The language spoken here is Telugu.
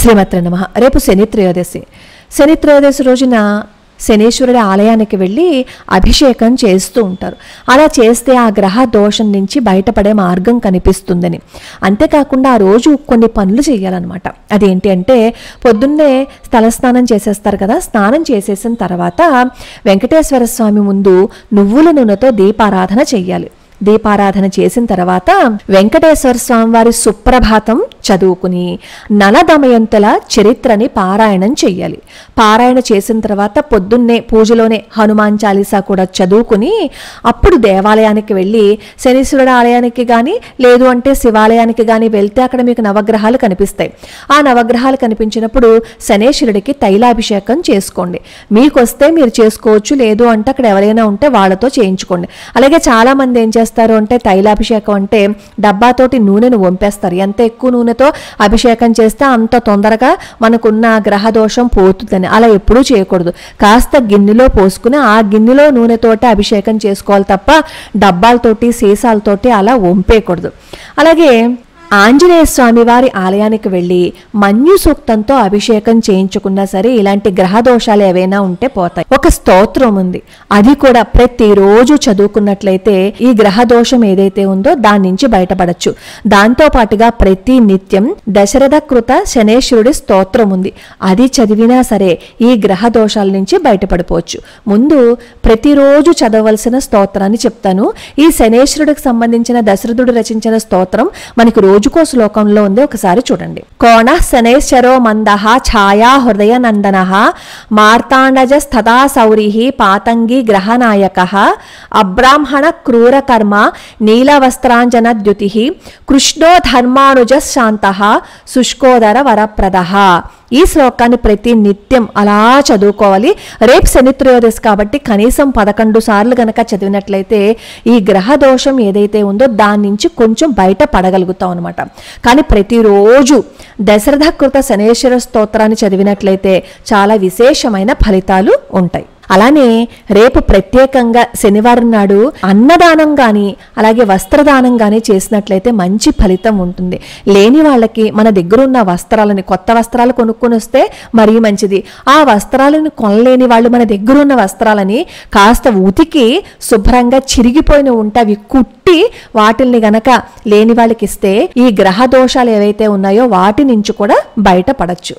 శ్రీమాత్రే నమః. రేపు శని త్రయోదశి. శని త్రయోదశి రోజున శనీశ్వరుడి ఆలయానికి వెళ్ళి అభిషేకం చేస్తూ ఉంటారు. అలా చేస్తే ఆ గ్రహ దోషం నుంచి బయటపడే మార్గం కనిపిస్తుందని. అంతేకాకుండా ఆ రోజు కొన్ని పనులు చేయాలన్నమాట. అదేంటి అంటే పొద్దున్నే తలస్నానం చేసేస్తారు కదా, స్నానం చేసేసిన తర్వాత వెంకటేశ్వర స్వామి ముందు నువ్వుల నూనెతో దీపారాధన చెయ్యాలి. దీపారాధన చేసిన తర్వాత వెంకటేశ్వర స్వామి వారి సుప్రభాతం చదువుకుని నలదమయంతుల చరిత్రని పారాయణం చెయ్యాలి. పారాయణ చేసిన తర్వాత పొద్దున్నే పూజలోనే హనుమాన్ చాలీసా కూడా చదువుకుని అప్పుడు దేవాలయానికి వెళ్ళి శనీశ్వరుడు ఆలయానికి కానీ లేదు అంటే శివాలయానికి కానీ వెళ్తే అక్కడ మీకు నవగ్రహాలు కనిపిస్తాయి. ఆ నవగ్రహాలు కనిపించినప్పుడు శనీశ్వరుడికి తైలాభిషేకం చేసుకోండి. మీకు వస్తే మీరు చేసుకోవచ్చు, లేదు అంటే అక్కడ ఎవరైనా ఉంటే వాళ్ళతో చేయించుకోండి. అలాగే చాలా మంది ఏం చేస్తారు అంటే తైలాభిషేకం అంటే డబ్బాతోటి నూనెను వంపేస్తారు. ఎంత ఎక్కువ నూనెతో అభిషేకం చేస్తే అంత తొందరగా మనకున్న గ్రహ దోషం పోతుందని. అలా ఎప్పుడూ చేయకూడదు. కాస్త గిన్నెలో పోసుకుని ఆ గిన్నెలో నూనెతోటి అభిషేకం చేసుకోవాలి తప్ప డబ్బాలతోటి సీసాలతోటి అలా వంపేయకూడదు. అలాగే ఆంజనేయ స్వామి వారి ఆలయానికి వెళ్ళి మన్యు సూక్తంతో అభిషేకం చేయించుకున్నా సరే ఇలాంటి గ్రహ దోషాలు ఏవైనా ఉంటే పోతాయి. ఒక స్తోత్రం ఉంది, అది కూడా ప్రతిరోజు చదువుకున్నట్లయితే ఈ గ్రహ దోషం ఏదైతే ఉందో దాని నుంచి బయటపడచ్చు. దాంతో పాటుగా ప్రతి నిత్యం దశరథ కృత శనేశ్వరుడి స్తోత్రం ఉంది, అది చదివినా సరే ఈ గ్రహ దోషాల నుంచి బయటపడిపోవచ్చు. ముందు ప్రతిరోజు చదవలసిన స్తోత్రాన్ని చెప్తాను. ఈ శనేశ్వరుడికి సంబంధించిన దశరథుడు రచించిన స్తోత్రం మనకి రోజుకో శ్లోకంలో ఉంది, ఒకసారి చూడండి. కోణ శనైశ్చరో మందః ఛాయా హృదయ నందనః మార్తాండజస్తథా సౌరిః పాతంగి గ్రహనాయకః అబ్రాహ్మణ క్రూర కర్మ నీలవస్త్రాంజన ద్యుతిః కృష్ణో ధర్మానుజ శాంతః శుష్కోదర వరప్రదః. ఈ శ్లోకాన్ని ప్రతి నిత్యం అలా చదువుకోవాలి. రేపు శని త్రయోదశి కాబట్టి కనీసం 11 సార్లు గనక చదివినట్లయితే ఈ గ్రహ దోషం ఏదైతే ఉందో దాని నుంచి కొంచెం బయట పడగలుగుతాం అనమాట. కానీ ప్రతిరోజు దశరథ కృత శనేశ్వర స్తోత్రాన్ని చదివినట్లయితే చాలా విశేషమైన ఫలితాలు ఉంటాయి. అలానే రేపు ప్రత్యేకంగా శనివారం నాడు అన్నదానం కానీ అలాగే వస్త్రదానం కానీ చేసినట్లయితే మంచి ఫలితం ఉంటుంది. లేని వాళ్ళకి మన దగ్గర ఉన్న వస్త్రాలని, కొత్త వస్త్రాలు కొనుక్కొని వస్తే మరీ మంచిది. ఆ వస్త్రాలను కొనలేని వాళ్ళు మన దగ్గర ఉన్న వస్త్రాలని కాస్త ఉతికి శుభ్రంగా చిరిగిపోయిన ఉంటే అవి కుట్టి వాటిల్ని గనక లేని వాళ్ళకి ఇస్తే ఈ గ్రహ దోషాలు ఏవైతే ఉన్నాయో వాటి నుంచి కూడా బయటపడచ్చు.